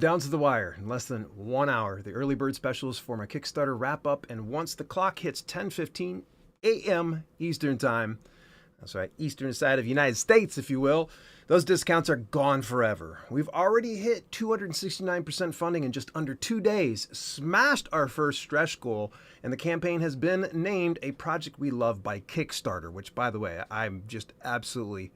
down to the wire in less than 1 hour. The early bird specials for my Kickstarter wrap up, and once the clock hits 10:15 a.m. Eastern Time, that's right, Eastern side of the United States, if you will, those discounts are gone forever. We've already hit 269% funding in just under 2 days, smashed our first stretch goal, and the campaign has been named a project we love by Kickstarter, which, by the way, I'm just absolutely,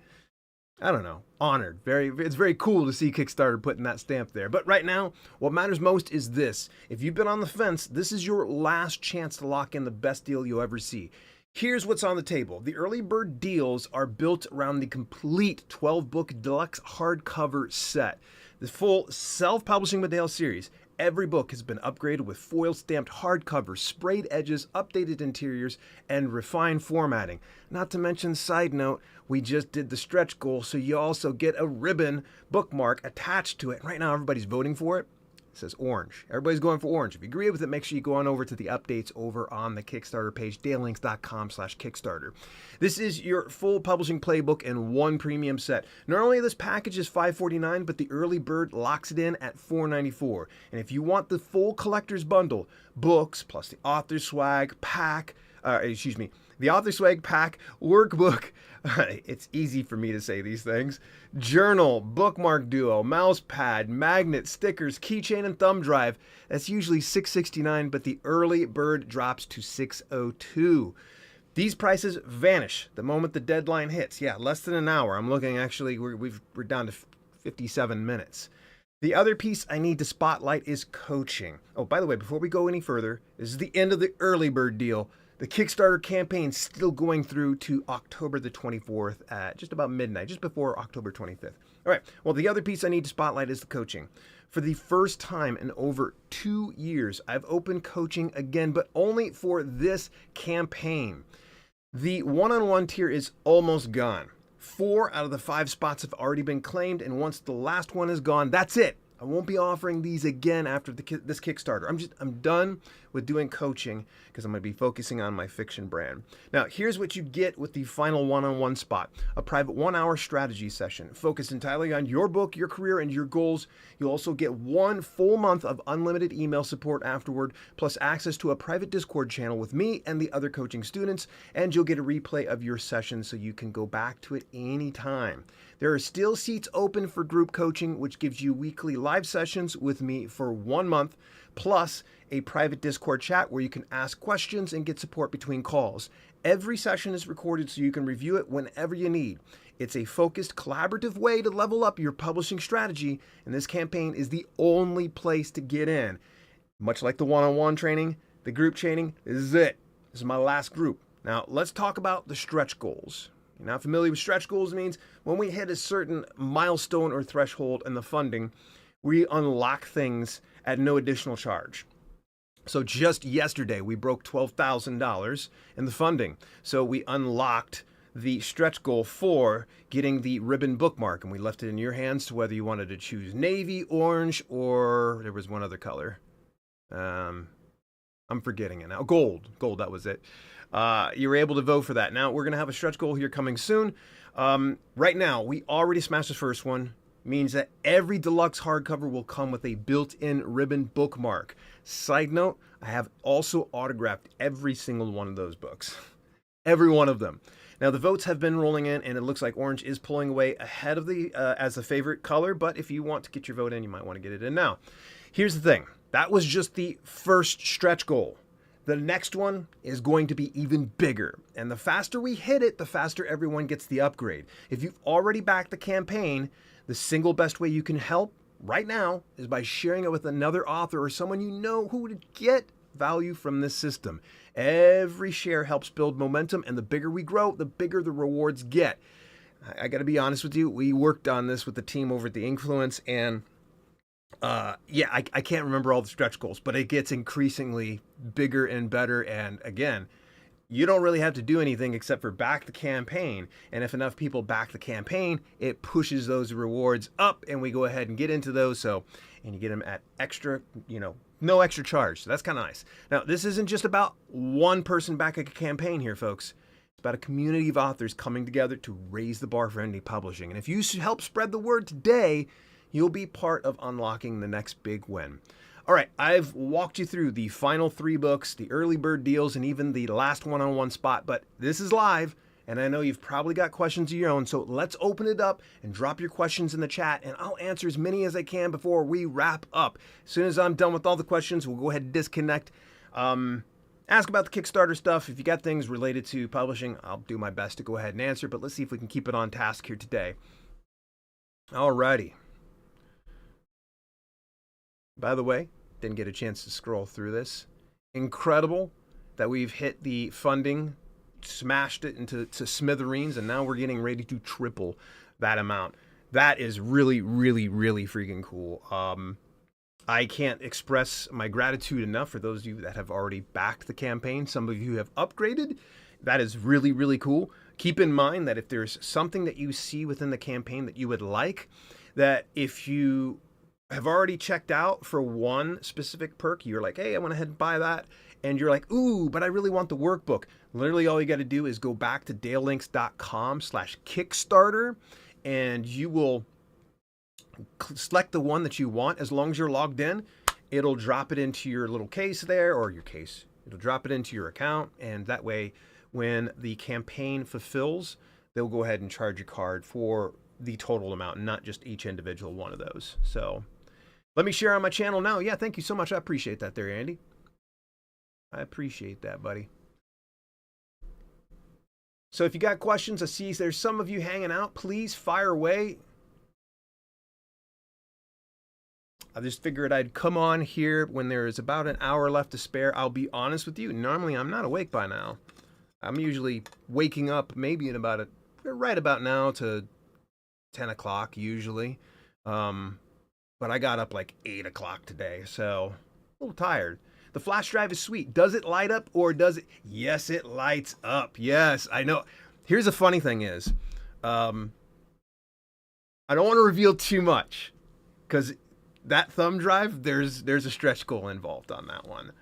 honored. It's very cool to see Kickstarter putting that stamp there. But right now, what matters most is this. If you've been on the fence, this is your last chance to lock in the best deal you'll ever see. Here's what's on the table. The early bird deals are built around the complete 12-book deluxe hardcover set. The full self-publishing Medale series. Every book has been upgraded with foil-stamped hardcover, sprayed edges, updated interiors, and refined formatting. Not to mention, side note, we just did the stretch goal, so you also get a ribbon bookmark attached to it. Right now, everybody's voting for it. It says orange. Everybody's going for orange. If you agree with it, make sure you go on over to the updates over on the Kickstarter page, dalelinks.com/Kickstarter. This is your full publishing playbook and one premium set. Normally this package is $549, but the early bird locks it in at $494. And if you want the full collector's bundle, books plus the author swag pack, the author swag pack, workbook, it's easy for me to say these things, journal, bookmark duo, mouse pad, magnet, stickers, keychain, and thumb drive. That's usually $669, but the early bird drops to $602. These prices vanish the moment the deadline hits. Yeah, less than an hour. I'm looking, actually, we're down to 57 minutes. The other piece I need to spotlight is coaching. Oh, by the way, before we go any further, this is the end of the early bird deal. The Kickstarter campaign's still going through to October the 24th at just about midnight, just before October 25th. All right, well, the other piece I need to spotlight is the coaching. For the first time in over 2 years, I've opened coaching again, but only for this campaign. The one-on-one tier is almost gone. 4 out of the 5 spots have already been claimed, and once the last one is gone, that's it. I won't be offering these again after this Kickstarter. I'm done with doing coaching because I'm going to be focusing on my fiction brand. Now, here's what you get with the final one-on-one spot. A private 1-hour strategy session focused entirely on your book, your career, and your goals. You'll also get 1 full month of unlimited email support afterward, plus access to a private Discord channel with me and the other coaching students, and you'll get a replay of your session so you can go back to it anytime. There are still seats open for group coaching, which gives you weekly live sessions with me for 1 month, plus a private Discord chat where you can ask questions and get support between calls. Every session is recorded so you can review it whenever you need. It's a focused, collaborative way to level up your publishing strategy, and this campaign is the only place to get in. Much like the one-on-one training, the group training, this is it. This is my last group. Now, let's talk about the stretch goals. You're not familiar with stretch goals? Means when we hit a certain milestone or threshold in the funding, we unlock things at no additional charge. So just yesterday, we broke $12,000 in the funding. So we unlocked the stretch goal for getting the ribbon bookmark, and we left it in your hands to whether you wanted to choose navy, orange, or there was one other color. I'm forgetting it now. Gold, that was it. You were able to vote for that. Now we're going to have a stretch goal here coming soon. Right now, we already smashed the first one. Means that every deluxe hardcover will come with a built-in ribbon bookmark. Side note, I have also autographed every single one of those books. Every one of them. Now the votes have been rolling in, and it looks like orange is pulling away ahead of the as the favorite color, but if you want to get your vote in, you might want to get it in now. Here's the thing. That was just the first stretch goal. The next one is going to be even bigger, and the faster we hit it, the faster everyone gets the upgrade. If you've already backed the campaign, the single best way you can help right now is by sharing it with another author or someone you know who would get value from this system. Every share helps build momentum, and the bigger we grow, the bigger the rewards get. I got to be honest with you, we worked on this with the team over at The Influence, and I can't remember all the stretch goals, but it gets increasingly bigger and better. And again, you don't really have to do anything except for back the campaign. And if enough people back the campaign, it pushes those rewards up, and we go ahead and get into those. And you get them at extra, no extra charge. So that's kind of nice. Now, this isn't just about one person backing a campaign here, folks. It's about a community of authors coming together to raise the bar for indie publishing. And if you help spread the word today, you'll be part of unlocking the next big win. All right, I've walked you through the final 3 books, the early bird deals, and even the last one-on-one spot, but this is live, and I know you've probably got questions of your own, so let's open it up and drop your questions in the chat, and I'll answer as many as I can before we wrap up. As soon as I'm done with all the questions, we'll go ahead and disconnect. Ask about the Kickstarter stuff. If you got things related to publishing, I'll do my best to go ahead and answer, but let's see if we can keep it on task here today. Alrighty. By the way, didn't get a chance to scroll through this. Incredible that we've hit the funding, smashed it into smithereens, and now we're getting ready to triple that amount. That is really, really, really freaking cool. I can't express my gratitude enough for those of you that have already backed the campaign. Some of you have upgraded. That is really, really cool. Keep in mind that if there's something that you see within the campaign that you would like, that if you have already checked out for one specific perk, you're like, hey, I went ahead and buy that, and you're like, ooh, but I really want the workbook. Literally all you got to do is go back to dalelinks.com/Kickstarter, and you will select the one that you want. As long as you're logged in, it'll drop it into your little case there, or your case. It'll drop it into your account, and that way, when the campaign fulfills, they'll go ahead and charge your card for the total amount, not just each individual one of those. So let me share on my channel now. Yeah, thank you so much. I appreciate that there, Andy. I appreciate that, buddy. So if you got questions, I see there's some of you hanging out. Please fire away. I just figured I'd come on here when there is about an hour left to spare. I'll be honest with you. Normally, I'm not awake by now. I'm usually waking up maybe in about right about now to 10 o'clock usually. But I got up like 8 o'clock today, so a little tired. The flash drive is sweet. Does it light up or does it? Yes, it lights up. Yes, I know. Here's the funny thing is, I don't want to reveal too much because that thumb drive, there's a stretch goal involved on that one.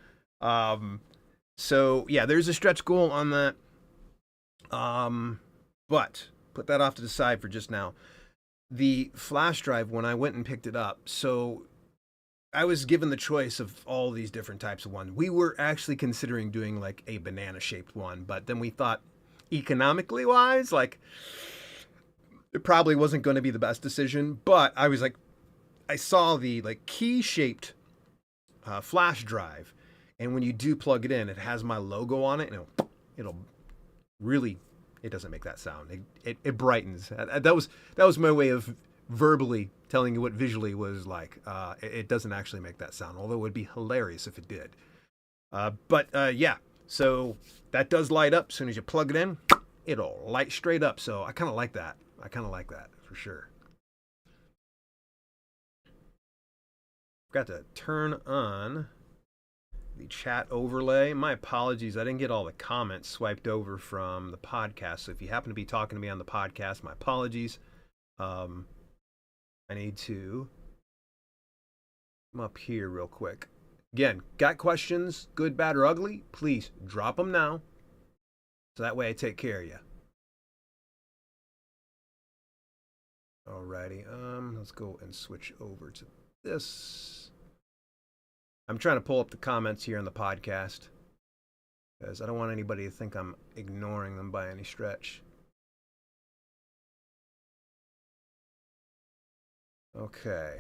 So yeah, there's a stretch goal on that. But put that off to the side for just now. The flash drive, when I went and picked it up, so I was given the choice of all these different types of ones. We were actually considering doing like a banana-shaped one, but then we thought economically wise, like it probably wasn't going to be the best decision. But I was like, I saw the like key-shaped flash drive, and when you do plug it in, it has my logo on it, and it'll really, it doesn't make that sound. It brightens. That was my way of verbally telling you what visually was like. It doesn't actually make that sound, although it would be hilarious if it did. Yeah, so that does light up. As soon as you plug it in, it'll light straight up. So I kind of like that. I kind of like that for sure. Got to turn on the chat overlay. My apologies, I didn't get all the comments swiped over from the podcast. So if you happen to be talking to me on the podcast, my apologies. I need to come up here real quick. Again, got questions, good, bad, or ugly? Please drop them now, so that way I take care of you. Alrighty, let's go and switch over to this. I'm trying to pull up the comments here on the podcast because I don't want anybody to think I'm ignoring them by any stretch. Okay.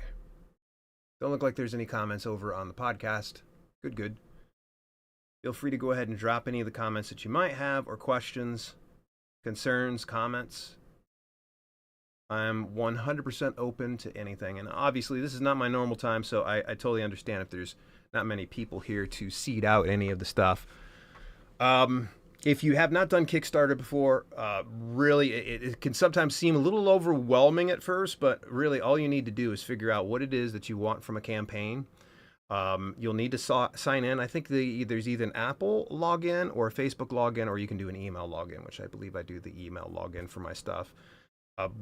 Don't look like there's any comments over on the podcast. Good. Feel free to go ahead and drop any of the comments that you might have, or questions, concerns, comments. I'm 100% open to anything. And obviously, this is not my normal time, so I totally understand if there's not many people here to seed out any of the stuff. If you have not done Kickstarter before, really, it can sometimes seem a little overwhelming at first, but really all you need to do is figure out what it is that you want from a campaign. You'll need to sign in. I think there's either an Apple login or a Facebook login, or you can do an email login, which I believe I do the email login for my stuff.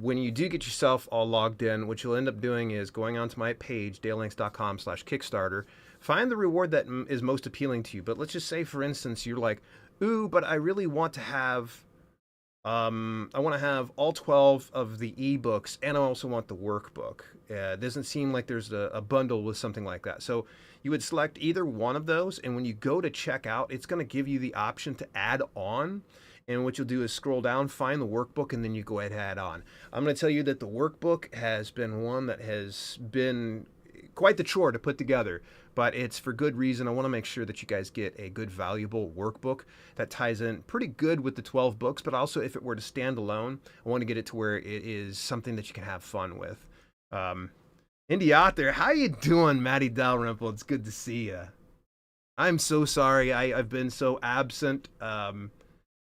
When you do get yourself all logged in, what you'll end up doing is going onto my page, dalelinks.com/Kickstarter, find the reward that is most appealing to you. But let's just say, for instance, you're like, ooh, but I really want to have I want to have all 12 of the ebooks, and I also want the workbook. It doesn't seem like there's a bundle with something like that. So you would select either one of those, and when you go to check out, it's going to give you the option to add on. And what you'll do is scroll down, find the workbook, and then you go ahead and add on. I'm going to tell you that the workbook has been one that has been quite the chore to put together, but it's for good reason. I want to make sure that you guys get a good, valuable workbook that ties in pretty good with the 12 books, but also if it were to stand alone, I want to get it to where it is something that you can have fun with. Indy out there, how you doing, Maddie Dalrymple? It's good to see you. I'm so sorry I've been so absent.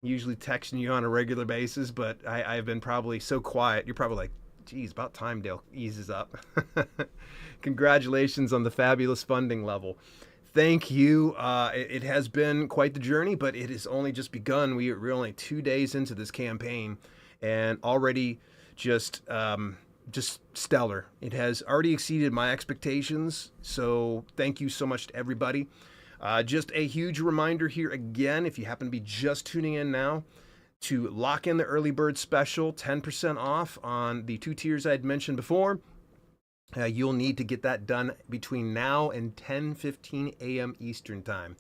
Usually texting you on a regular basis, but I've been probably so quiet. You're probably like, geez, about time Dale eases up. Congratulations on the fabulous funding level. Thank you. It has been quite the journey, but it has only just begun. We're only 2 days into this campaign, and already just stellar. It has already exceeded my expectations. So thank you so much to everybody. Just a huge reminder here again, if you happen to be just tuning in now, to lock in the early bird special, 10% off on the 2 tiers I'd mentioned before. You'll need to get that done between now and 10:15 a.m. Eastern time.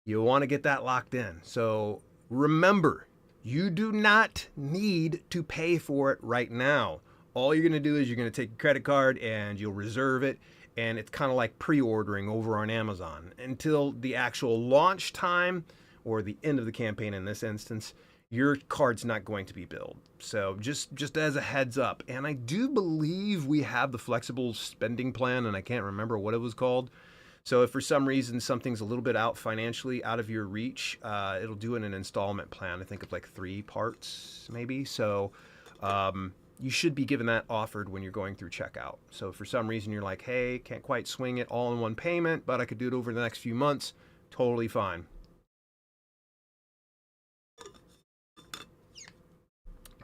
You'll want to get that locked in. So remember, you do not need to pay for it right now. All you're going to do is you're going to take your credit card and you'll reserve it. And it's kind of like pre-ordering over on Amazon until the actual launch time or the end of the campaign in this instance. Your card's not going to be billed. So just as a heads up. And I do believe we have the flexible spending plan, and I can't remember what it was called. So if for some reason something's a little bit out financially out of your reach, it'll do it in an installment plan. I think of like 3 parts maybe. So you should be given that offered when you're going through checkout. So if for some reason you're like, hey, can't quite swing it all in one payment, but I could do it over the next few months, totally fine.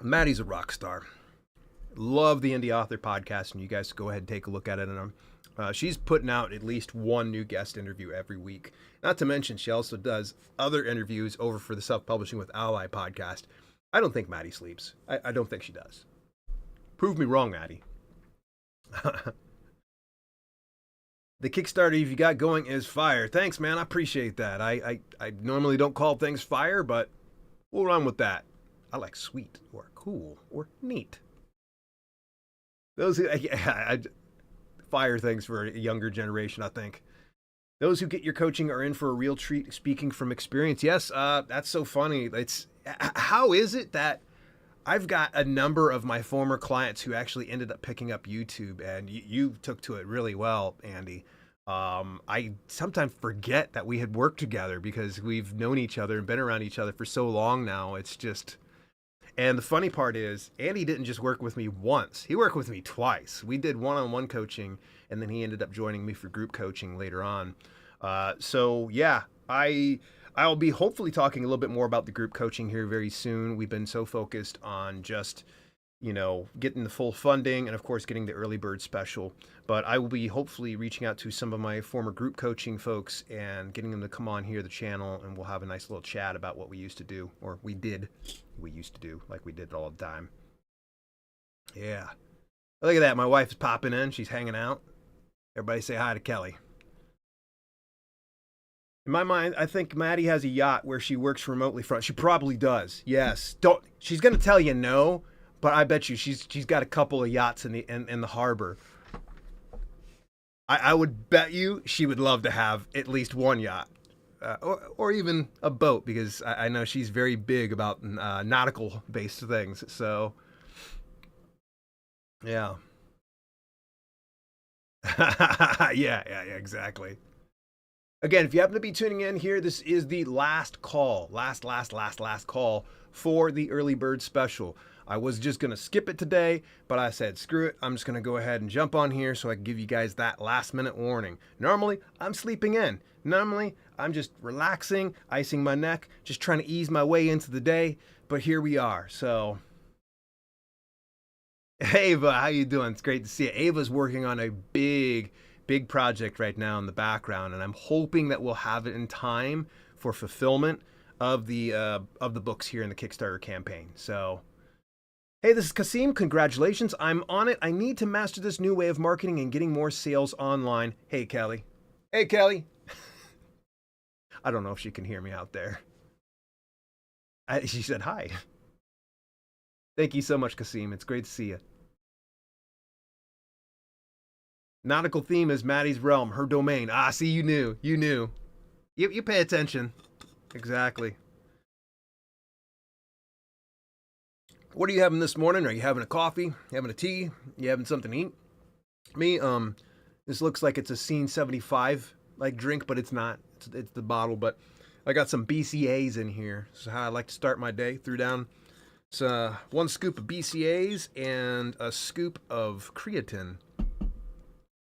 Maddie's a rock star. Love the Indie Author podcast, and you guys go ahead and take a look at it. And she's putting out at least one new guest interview every week. Not to mention, she also does other interviews over for the Self-Publishing with Ally podcast. I don't think Maddie sleeps. I don't think she does. Prove me wrong, Maddie. The Kickstarter you got going is fire. Thanks, man. I appreciate that. I normally don't call things fire, but we'll run with that. I like sweet or cool or neat. Those fire things for a younger generation, I think. Those who get your coaching are in for a real treat. Speaking from experience, yes, that's so funny. How is it that I've got a number of my former clients who actually ended up picking up YouTube, and you took to it really well, Andy. I sometimes forget that we had worked together because we've known each other and been around each other for so long now. It's just, and the funny part is, Andy didn't just work with me once. He worked with me twice. We did one-on-one coaching, and then he ended up joining me for group coaching later on. So yeah, I'll be hopefully talking a little bit more about the group coaching here very soon. We've been so focused on just, getting the full funding and, of course, getting the early bird special. But I will be hopefully reaching out to some of my former group coaching folks and getting them to come on here, the channel, and we'll have a nice little chat about what we used to do, or we used to do, like we did all the time. Yeah. Look at that. My wife's popping in. She's hanging out. Everybody say hi to Kelly. In my mind, I think Maddie has a yacht where she works remotely from. She probably does. Yes. She's going to tell you no, but I bet you she's got a couple of yachts in the harbor. I would bet you she would love to have at least one yacht, or even a boat, because I know she's very big about nautical based things. So, yeah. Yeah, exactly. Again, if you happen to be tuning in here, this is the last call, last call for the early bird special. I was just going to skip it today, but I said, screw it. I'm just going to go ahead and jump on here so I can give you guys that last minute warning. Normally, I'm sleeping in. Normally, I'm just relaxing, icing my neck, just trying to ease my way into the day. But here we are. So, Ava, how you doing? It's great to see you. Ava's working on a big project right now in the background, and I'm hoping that we'll have it in time for fulfillment. of the books here in the Kickstarter campaign. So, hey, this is Kasim. Congratulations. I'm on it. I need to master this new way of marketing and getting more sales online. Hey, Kelly. Hey, Kelly. I don't know if she can hear me out there. She said hi. Thank you so much, Kasim. It's great to see you. Nautical theme is Maddie's realm, her domain. Ah, see, you knew. You knew. You pay attention. Exactly. What are you having this morning? Are you having a coffee? You having a tea? You having something to eat? Me, this looks like it's a Scene 75 like drink, but it's not. It's the bottle, but I got some BCAs in here. This is how I like to start my day. Threw down one scoop of BCAs and a scoop of creatine.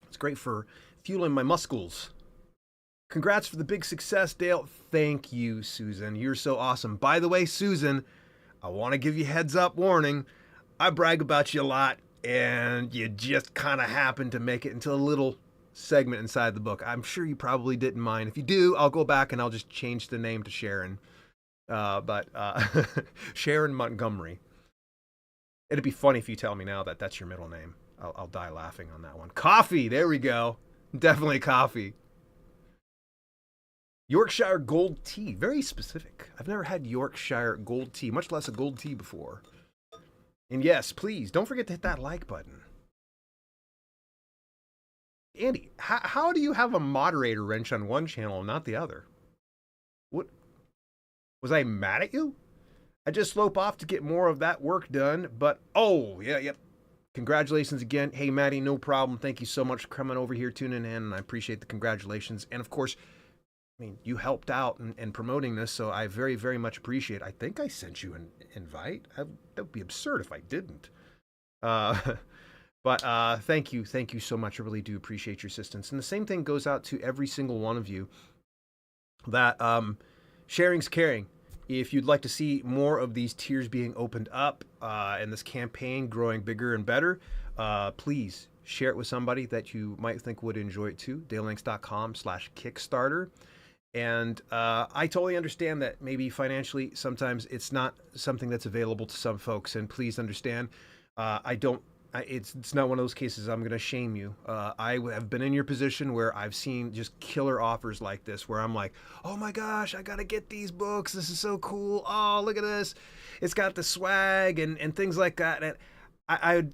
It's great for fueling my muscles. Congrats for the big success, Dale. Thank you, Susan. You're so awesome. By the way, Susan, I want to give you heads up warning. I brag about you a lot, and you just kind of happen to make it into a little segment inside the book. I'm sure you probably didn't mind. If you do, I'll go back and I'll just change the name to Sharon. But Sharon Montgomery. It'd be funny if you tell me now that that's your middle name. I'll die laughing on that one. Coffee. There we go. Definitely coffee. Yorkshire Gold Tea. Very specific. I've never had Yorkshire Gold Tea, much less a gold tea before. And yes, please, don't forget to hit that like button. Andy, how do you have a moderator wrench on one channel and not the other? What? Was I mad at you? I just slope off to get more of that work done, but oh, yeah, yep. Congratulations again. Hey, Maddie, no problem. Thank you so much for coming over here, tuning in, and I appreciate the congratulations. And of course, I mean, you helped out in promoting this, so I very, very much appreciate it. I think I sent you an invite. That would be absurd if I didn't. But thank you so much. I really do appreciate your assistance. And the same thing goes out to every single one of you that sharing's caring. If you'd like to see more of these tiers being opened up and this campaign growing bigger and better, please share it with somebody that you might think would enjoy it too. DaleLinks.com/Kickstarter. And I totally understand that maybe financially sometimes it's not something that's available to some folks. And please understand, it's not one of those cases I'm going to shame you. I have been in your position where I've seen just killer offers like this, where I'm like, oh my gosh, I got to get these books. This is so cool. Oh, look at this. It's got the swag and things like that. And I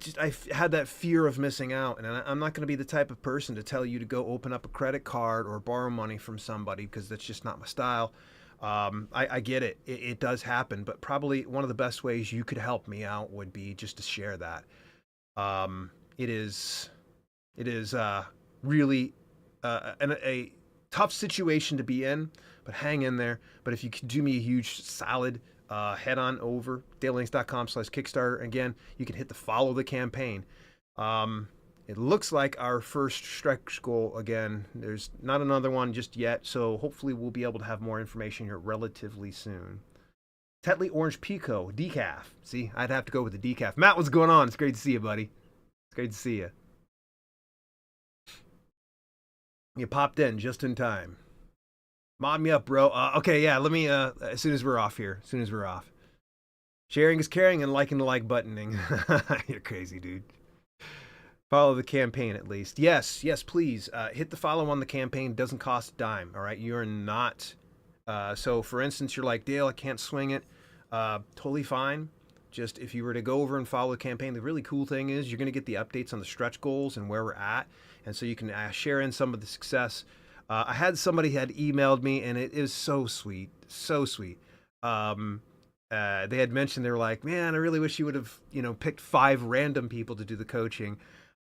had that fear of missing out, and I'm not going to be the type of person to tell you to go open up a credit card or borrow money from somebody, because that's just not my style. I get it. It does happen, but probably one of the best ways you could help me out would be just to share that. It is really a tough situation to be in, but hang in there. But if you could do me a huge solid, head on over DaleLinks.com/Kickstarter. Again, you can hit the follow the campaign. It looks like our first stretch goal, again, there's not another one just yet, so hopefully we'll be able to have more information here relatively soon. Tetley Orange Pico, decaf. See, I'd have to go with the decaf. Matt, what's going on? It's great to see you, buddy. It's great to see you. You popped in just in time. Mod me up, bro. Okay, yeah, let me, as soon as we're off here. As soon as we're off. Sharing is caring and liking the like buttoning. You're crazy, dude. Follow the campaign at least. Yes, please. Hit the follow on the campaign. It doesn't cost a dime, all right? You're not... so, for instance, you're like, Dale, I can't swing it. Totally fine. Just if you were to go over and follow the campaign, the really cool thing is you're going to get the updates on the stretch goals and where we're at. And so you can share in some of the success. I had somebody had emailed me, and it is so sweet. So sweet. They had mentioned, they were like, man, I really wish you would have, picked 5 random people to do the coaching.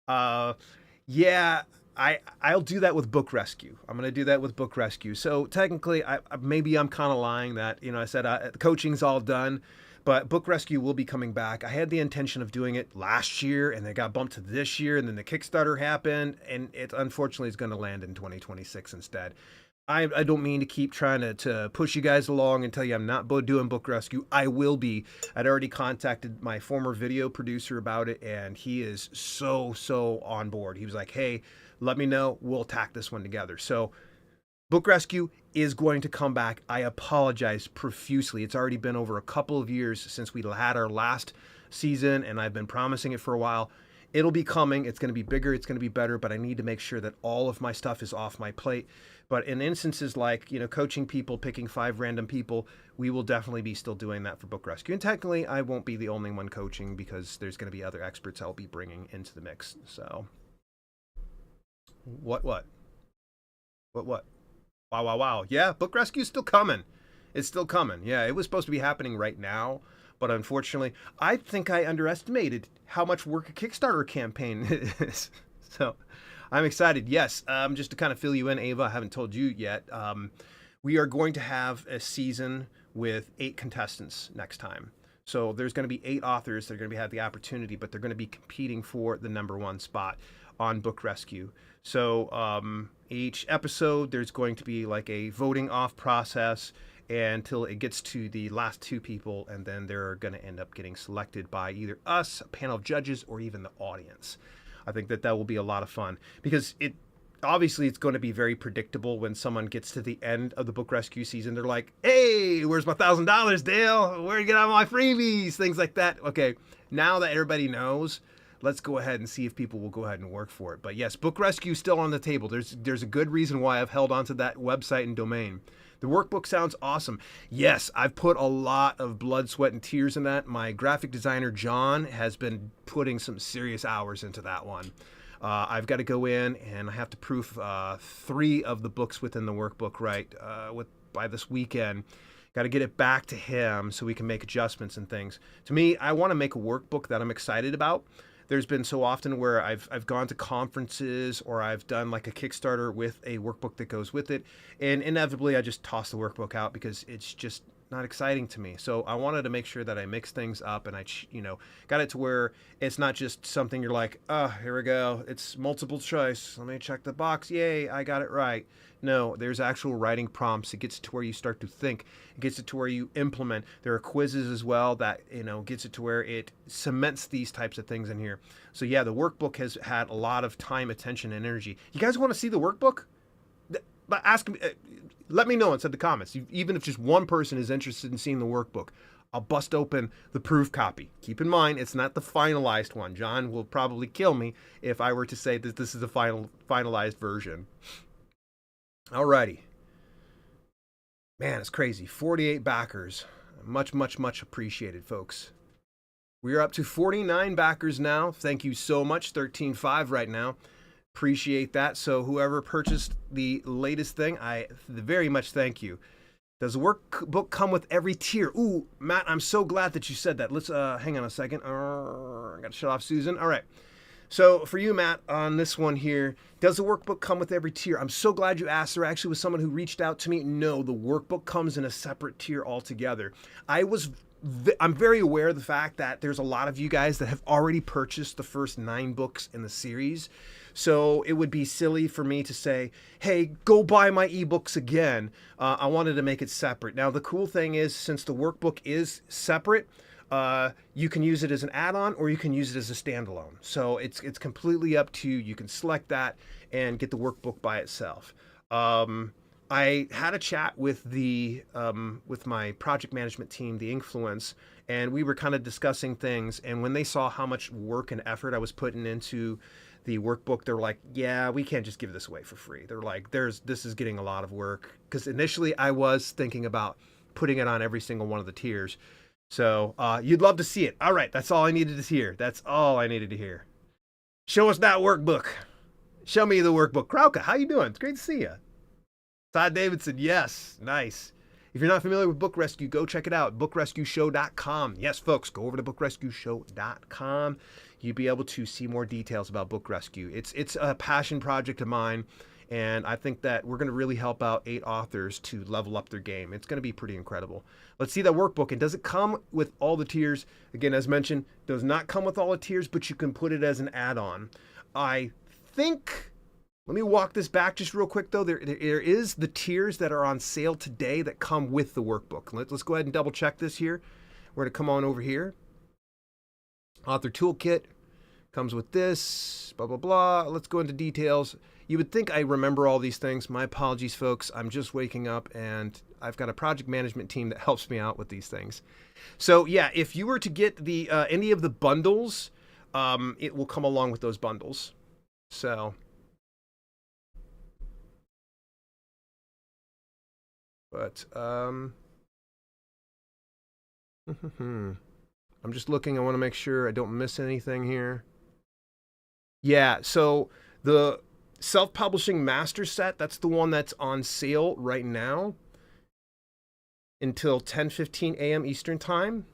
Yeah, I'll do that with Book Rescue. I'm going to do that with Book Rescue. So technically, maybe I'm kind of lying that, I said the coaching's all done, but Book Rescue will be coming back. I had the intention of doing it last year, and they got bumped to this year, and then the Kickstarter happened, and it unfortunately is going to land in 2026 instead. I don't mean to keep trying to push you guys along and tell you I'm not doing Book Rescue. I will be. I'd already contacted my former video producer about it, and he is so on board. He was like, hey, let me know. We'll attack this one together. So Book Rescue is going to come back. I apologize profusely. It's already been over a couple of years since we had our last season, and I've been promising it for a while. It'll be coming. It's going to be bigger. It's going to be better, but I need to make sure that all of my stuff is off my plate. But in instances like, coaching people, picking 5 random people, we will definitely be still doing that for Book Rescue. And technically, I won't be the only one coaching because there's going to be other experts I'll be bringing into the mix. So, what? Wow. Yeah, Book Rescue's still coming. It's still coming. Yeah, it was supposed to be happening right now. But unfortunately, I think I underestimated how much work a Kickstarter campaign is. So I'm excited. Yes, just to kind of fill you in, Ava, I haven't told you yet. We are going to have a season with 8 contestants next time. So there's going to be 8 authors that are going to have the opportunity, but they're going to be competing for the #1 spot on Book Rescue. So each episode, there's going to be like a voting off process until it gets to the last 2 people, and then they're going to end up getting selected by either us, a panel of judges, or even the audience. I think that will be a lot of fun because obviously it's going to be very predictable when someone gets to the end of the Book Rescue season. They're like, hey, where's my $1,000, Dale? Where'd you get all my freebies? Things like that. Okay, now that everybody knows, let's go ahead and see if people will go ahead and work for it. But yes, Book Rescue is still on the table. There's a good reason why I've held onto that website and domain. The workbook sounds awesome. Yes, I've put a lot of blood, sweat, and tears in that. My graphic designer, John, has been putting some serious hours into that one. I've got to go in and I have to proof 3 of the books within the workbook by this weekend. Got to get it back to him so we can make adjustments and things. To me, I want to make a workbook that I'm excited about. There's been so often where I've gone to conferences or I've done like a Kickstarter with a workbook that goes with it, and inevitably I just toss the workbook out because it's just not exciting to me. So I wanted to make sure that I mix things up and I got it to where it's not just something you're like, oh, here we go, it's multiple choice, let me check the box, yay, I got it right. No, there's actual writing prompts. It gets to where you start to think. It gets it to where you implement. There are quizzes as well that, gets it to where it cements these types of things in here. So yeah, the workbook has had a lot of time, attention, and energy. You guys want to see the workbook? Ask me, let me know inside the comments. Even if just one person is interested in seeing the workbook, I'll bust open the proof copy. Keep in mind, it's not the finalized one. John will probably kill me if I were to say that this is the finalized version. Alrighty. Man, it's crazy. 48 backers. Much, much, much appreciated, folks. We are up to 49 backers now. Thank you so much. 13.5 right now. Appreciate that. So whoever purchased the latest thing, I very much thank you. Does the workbook come with every tier? Ooh, Matt, I'm so glad that you said that. Let's hang on a second. I got to shut off Susan. All right. So for you, Matt, on this one here, does the workbook come with every tier? I'm so glad you asked. There actually was someone who reached out to me. No, the workbook comes in a separate tier altogether. I'm very aware of the fact that there's a lot of you guys that have already purchased the first 9 books in the series. So it would be silly for me to say, hey, go buy my ebooks again. I wanted to make it separate. Now, the cool thing is, since the workbook is separate, you can use it as an add-on or you can use it as a standalone. So it's completely up to you. You can select that and get the workbook by itself. I had a chat with with my project management team, the Influence, and we were kind of discussing things. And when they saw how much work and effort I was putting into the workbook, they're like, yeah, we can't just give this away for free. They're like, this is getting a lot of work. Because initially I was thinking about putting it on every single one of the tiers. So you'd love to see it. All right, that's all I needed to hear. That's all I needed to hear. Show us that workbook. Show me the workbook. Krauka, how you doing? It's great to see you. Todd Davidson, yes, nice. If you're not familiar with Book Rescue, go check it out, bookrescueshow.com. Yes, folks, go over to bookrescueshow.com. You'll be able to see more details about Book Rescue. It's a passion project of mine, and I think that we're going to really help out 8 authors to level up their game. It's going to be pretty incredible. Let's see that workbook. And does it come with all the tiers? Again, as mentioned, does not come with all the tiers, but you can put it as an add-on. I think... Let me walk this back just real quick, though. There is the tiers that are on sale today that come with the workbook. Let's go ahead and double check this here. We're going to come on over here. Author Toolkit comes with this, blah, blah, blah. Let's go into details. You would think I remember all these things. My apologies, folks. I'm just waking up, and I've got a project management team that helps me out with these things. So yeah, if you were to get the any of the bundles, it will come along with those bundles. So, but I'm just looking. I want to make sure I don't miss anything here. Yeah, so the self-publishing master set, that's the one that's on sale right now until 10:15 a.m. Eastern time.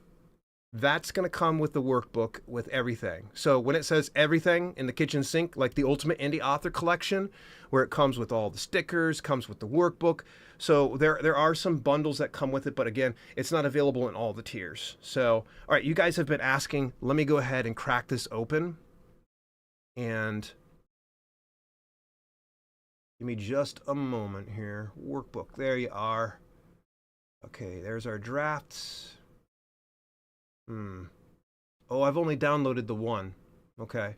That's going to come with the workbook with everything. So when it says everything in the kitchen sink, like the Ultimate Indie Author Collection, where it comes with all the stickers, comes with the workbook. So there are some bundles that come with it, but again, it's not available in all the tiers. So, all right, you guys have been asking. Let me go ahead and crack this open. And give me just a moment here. Workbook, there you are. Okay, there's our drafts. Oh, I've only downloaded the one. Okay.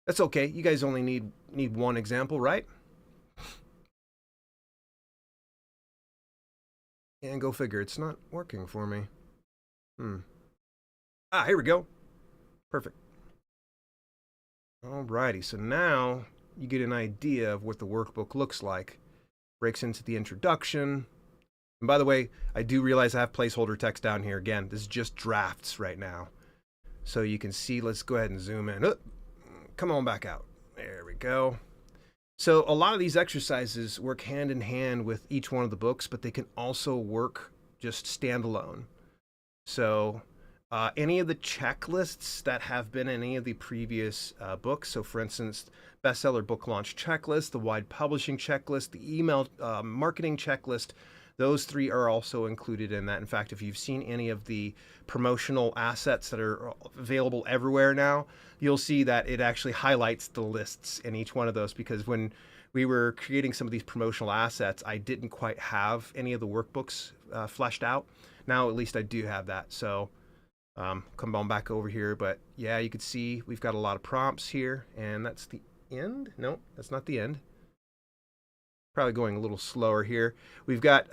That's okay. You guys only need one example, right? And go figure, it's not working for me. Here we go. Perfect. Alrighty, so now you get an idea of what the workbook looks like. Breaks into the introduction. And by the way, I do realize I have placeholder text down here. Again, this is just drafts right now. So you can see, let's go ahead and zoom in. Come on back out. There we go. So a lot of these exercises work hand in hand with each one of the books, but they can also work just standalone. So any of the checklists that have been in any of the previous books, so for instance, bestseller book launch checklist, the wide publishing checklist, the email marketing checklist, those three are also included in that. In fact, if you've seen any of the promotional assets that are available everywhere now, you'll see that it actually highlights the lists in each one of those, because when we were creating some of these promotional assets, I didn't quite have any of the workbooks fleshed out. Now, at least I do have that. So come on back over here. But yeah, you can see we've got a lot of prompts here, and that's the end. No, that's not the end. Probably going a little slower here. We've got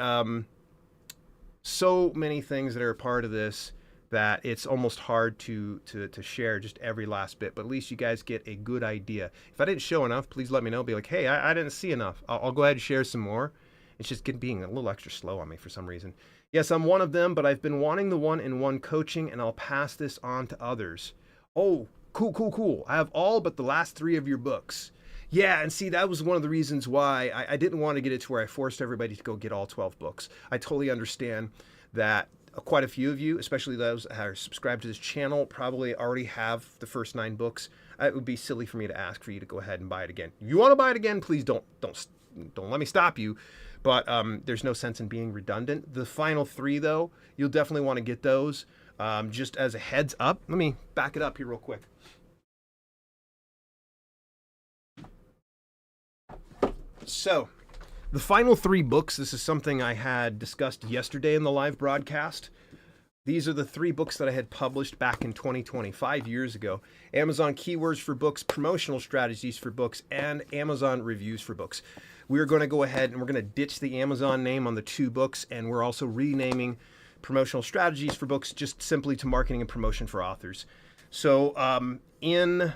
so many things that are a part of this that it's almost hard to share just every last bit, but at least you guys get a good idea. If I didn't show enough, please let me know. Be like, hey, I didn't see enough. I'll go ahead and share some more. It's just being a little extra slow on me for some reason. Yes, I'm one of them, but I've been wanting the one-in-one coaching, and I'll pass this on to others. Oh, cool. I have all but the last 3 of your books. Yeah, and see, that was one of the reasons why I didn't want to get it to where I forced everybody to go get all 12 books. I totally understand that quite a few of you, especially those that are subscribed to this channel, probably already have the first 9 books. It would be silly for me to ask for you to go ahead and buy it again. If you want to buy it again, please don't let me stop you. But there's no sense in being redundant. The final 3, though, you'll definitely want to get those. Just as a heads up, let me back it up here real quick. So, the final 3 books, this is something I had discussed yesterday in the live broadcast. These are the 3 books that I had published back in 2020, 5 years ago. Amazon Keywords for Books, Promotional Strategies for Books, and Amazon Reviews for Books. We're going to go ahead and we're going to ditch the Amazon name on the 2 books, and we're also renaming Promotional Strategies for Books just simply to Marketing and Promotion for Authors. So, I'm going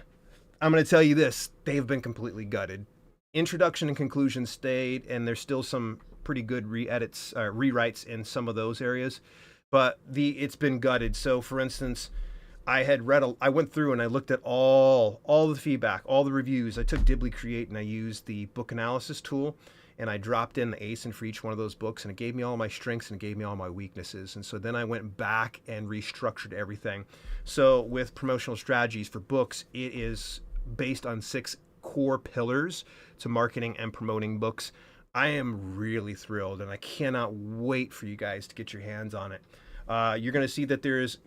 to tell you this, they have been completely gutted. Introduction and conclusion stayed, and there's still some pretty good rewrites in some of those areas, but it's been gutted. So, for instance, I went through and I looked at all the feedback, all the reviews. I took Dibbly Create and I used the book analysis tool, and I dropped in the ASIN for each one of those books, and it gave me all my strengths and it gave me all my weaknesses. And so then I went back and restructured everything. So with Promotional Strategies for Books, it is based on 6 core pillars to marketing and promoting books. I am really thrilled, and I cannot wait for you guys to get your hands on it. You're going to see that there's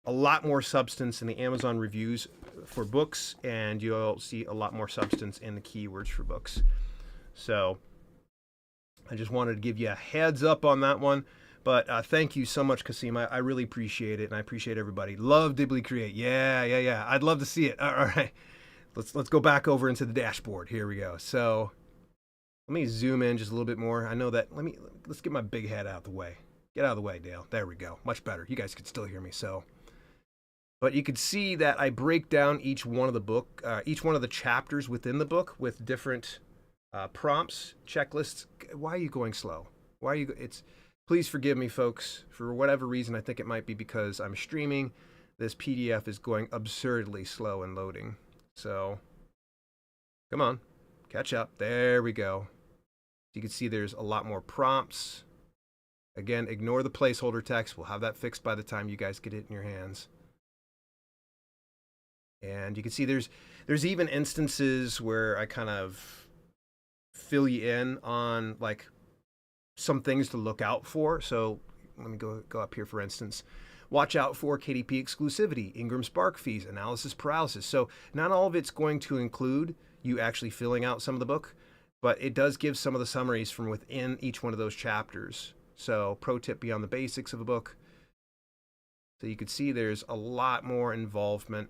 a lot more substance in the Amazon reviews for books, and you'll see a lot more substance in the keywords for books. So I just wanted to give you a heads up on that one. But thank you so much, Kasim. I really appreciate it, and I appreciate everybody. Love Dibbly Create. Yeah. I'd love to see it. All right. let's go back over into the dashboard. Here we go. So let me zoom in just a little bit more. I know that. Let's get my big head out of the way. Get out of the way, Dale. There we go. Much better. You guys could still hear me. So, but you could see that I break down each one of the chapters within the book with different prompts, checklists. Why are you going slow? Why are you? Please forgive me, folks. For whatever reason, I think it might be because I'm streaming. This PDF is going absurdly slow in loading. So, come on, catch up. There we go. You can see there's a lot more prompts. Again, ignore the placeholder text. We'll have that fixed by the time you guys get it in your hands. And you can see there's even instances where I kind of fill you in on like some things to look out for. So let me go up here, for instance. Watch out for KDP exclusivity, Ingram Spark fees, analysis paralysis. So not all of it's going to include you actually filling out some of the book, but it does give some of the summaries from within each one of those chapters. So pro tip beyond the basics of a book. So you can see there's a lot more involvement.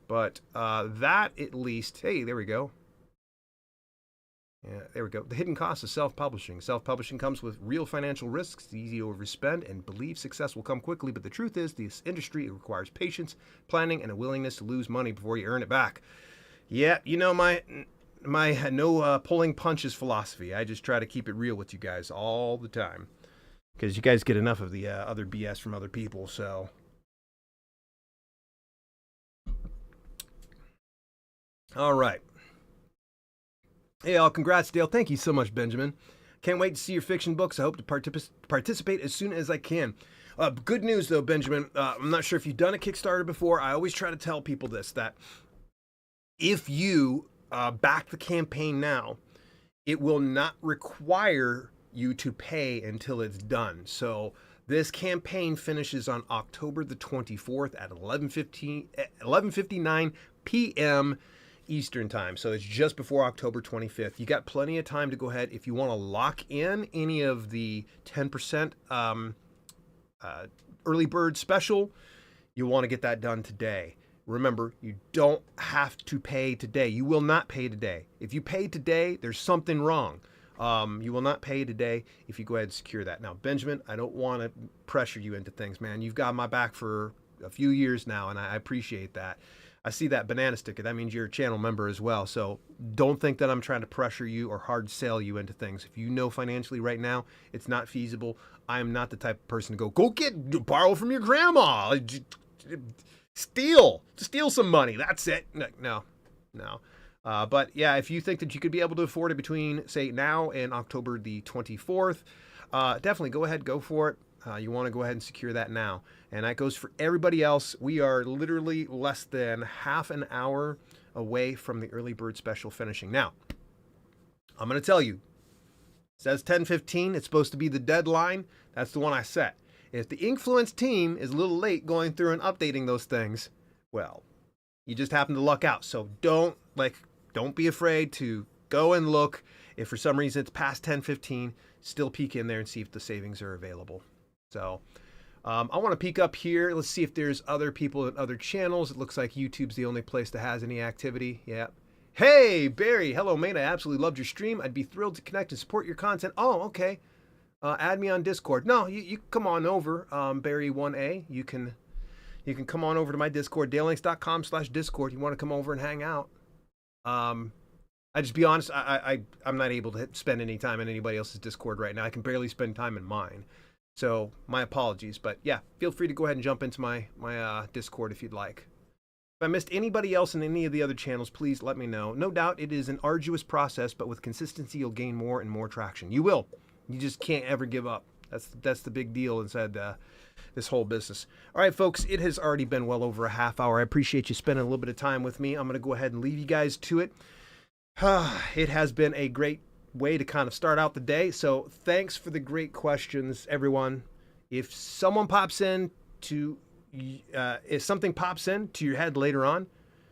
But that at least, hey, there we go. Yeah, there we go. The hidden costs of self-publishing. Self-publishing comes with real financial risks. It's easy to overspend and believe success will come quickly. But the truth is, this industry requires patience, planning, and a willingness to lose money before you earn it back. Yeah, you know my no pulling punches philosophy. I just try to keep it real with you guys all the time because you guys get enough of the other BS from other people. So, all right. Hey, all, congrats, Dale. Thank you so much, Benjamin. Can't wait to see your fiction books. I hope to participate as soon as I can. Good news, though, Benjamin. I'm not sure if you've done a Kickstarter before. I always try to tell people this, that if you back the campaign now, it will not require you to pay until it's done. So this campaign finishes on October the 24th at 11:59 p.m. Eastern time. So it's just before October 25th. You got plenty of time to go ahead. If you want to lock in any of the 10% early bird special, you want to get that done today. Remember, you don't have to pay today. You will not pay today. If you pay today, there's something wrong. You will not pay today if you go ahead and secure that. Now, Benjamin, I don't want to pressure you into things, man. You've got my back for a few years now, and I appreciate that. I see that banana sticker. That means you're a channel member as well. So don't think that I'm trying to pressure you or hard sell you into things. If you know financially right now it's not feasible, I am not the type of person to go borrow from your grandma. Steal some money. That's it. No. But yeah, if you think that you could be able to afford it between, say, now and October the 24th, definitely go ahead, go for it. You want to go ahead and secure that now. And that goes for everybody else. We are literally less than half an hour away from the early bird special finishing. Now, I'm going to tell you, it says 10:15. It's supposed to be the deadline. That's the one I set. If the Inkfluence team is a little late going through and updating those things, well, you just happen to luck out. So don't be afraid to go and look. If for some reason it's past 10:15, still peek in there and see if the savings are available. So I want to peek up here. Let's see if there's other people in other channels. It looks like YouTube's the only place that has any activity. Yeah. Hey, Barry. Hello, mate. I absolutely loved your stream. I'd be thrilled to connect and support your content. Oh, okay. Add me on Discord. No, you come on over, Barry1A. You can come on over to my Discord, dalelinks.com/Discord. You want to come over and hang out. I just be honest, I'm not able to spend any time in anybody else's Discord right now. I can barely spend time in mine. So my apologies, but yeah, feel free to go ahead and jump into my Discord if you'd like. If I missed anybody else in any of the other channels, please let me know. No doubt it is an arduous process, but with consistency, you'll gain more and more traction. You will. You just can't ever give up. That's the big deal inside this whole business. All right, folks, it has already been well over a half hour. I appreciate you spending a little bit of time with me. I'm going to go ahead and leave you guys to it. It has been a great way to kind of start out the day. So thanks for the great questions, everyone. If something pops in to your head later on,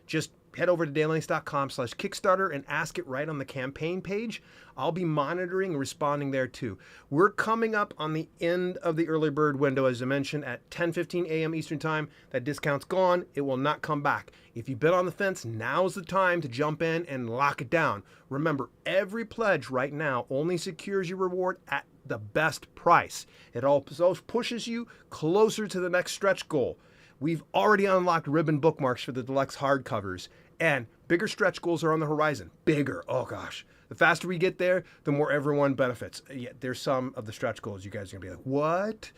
just head over to dalelinks.com/Kickstarter and ask it right on the campaign page. I'll be monitoring and responding there too. We're coming up on the end of the early bird window, as I mentioned, at 10:15 a.m. Eastern Time. That discount's gone. It will not come back. If you've been on the fence, now's the time to jump in and lock it down. Remember, every pledge right now only secures your reward at the best price. It also pushes you closer to the next stretch goal. We've already unlocked ribbon bookmarks for the deluxe hardcovers, and bigger stretch goals are on the horizon. Bigger, oh gosh. The faster we get there, the more everyone benefits. Yet there's some of the stretch goals you guys are gonna be like, what?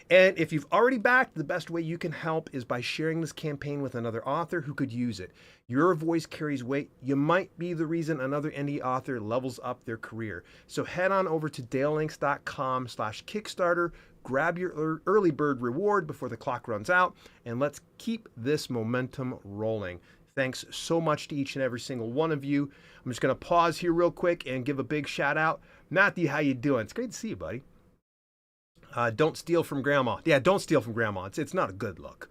And if you've already backed, the best way you can help is by sharing this campaign with another author who could use it. Your voice carries weight. You might be the reason another indie author levels up their career. So head on over to dalelinks.com/Kickstarter, grab your early bird reward before the clock runs out, and let's keep this momentum rolling. Thanks so much to each and every single one of you. I'm just gonna pause here real quick and give a big shout out. Matthew, how you doing? It's great to see you, buddy. Don't steal from grandma. Yeah, don't steal from grandma. It's not a good look.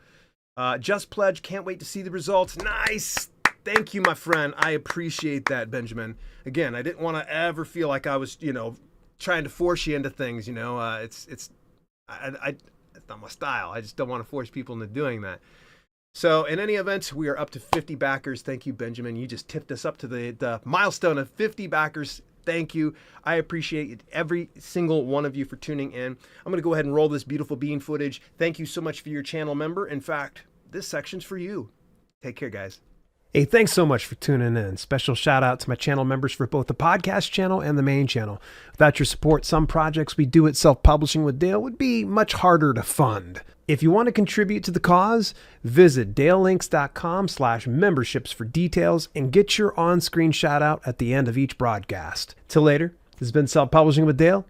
Just pledge. Can't wait to see the results. Nice. Thank you, my friend. I appreciate that, Benjamin. Again, I didn't want to ever feel like I was, trying to force you into things. It's not my style. I just don't want to force people into doing that. So in any event, we are up to 50 backers. Thank you, Benjamin. You just tipped us up to the milestone of 50 backers. Thank you. I appreciate every single one of you for tuning in. I'm going to go ahead and roll this beautiful bean footage. Thank you so much for your channel member. In fact, this section's for you. Take care, guys. Hey, thanks so much for tuning in. Special shout out to my channel members for both the podcast channel and the main channel. Without your support, some projects we do at Self-Publishing with Dale would be much harder to fund. If you want to contribute to the cause, visit dalelinks.com/memberships for details and get your on-screen shout out at the end of each broadcast. Till later, this has been Self-Publishing with Dale.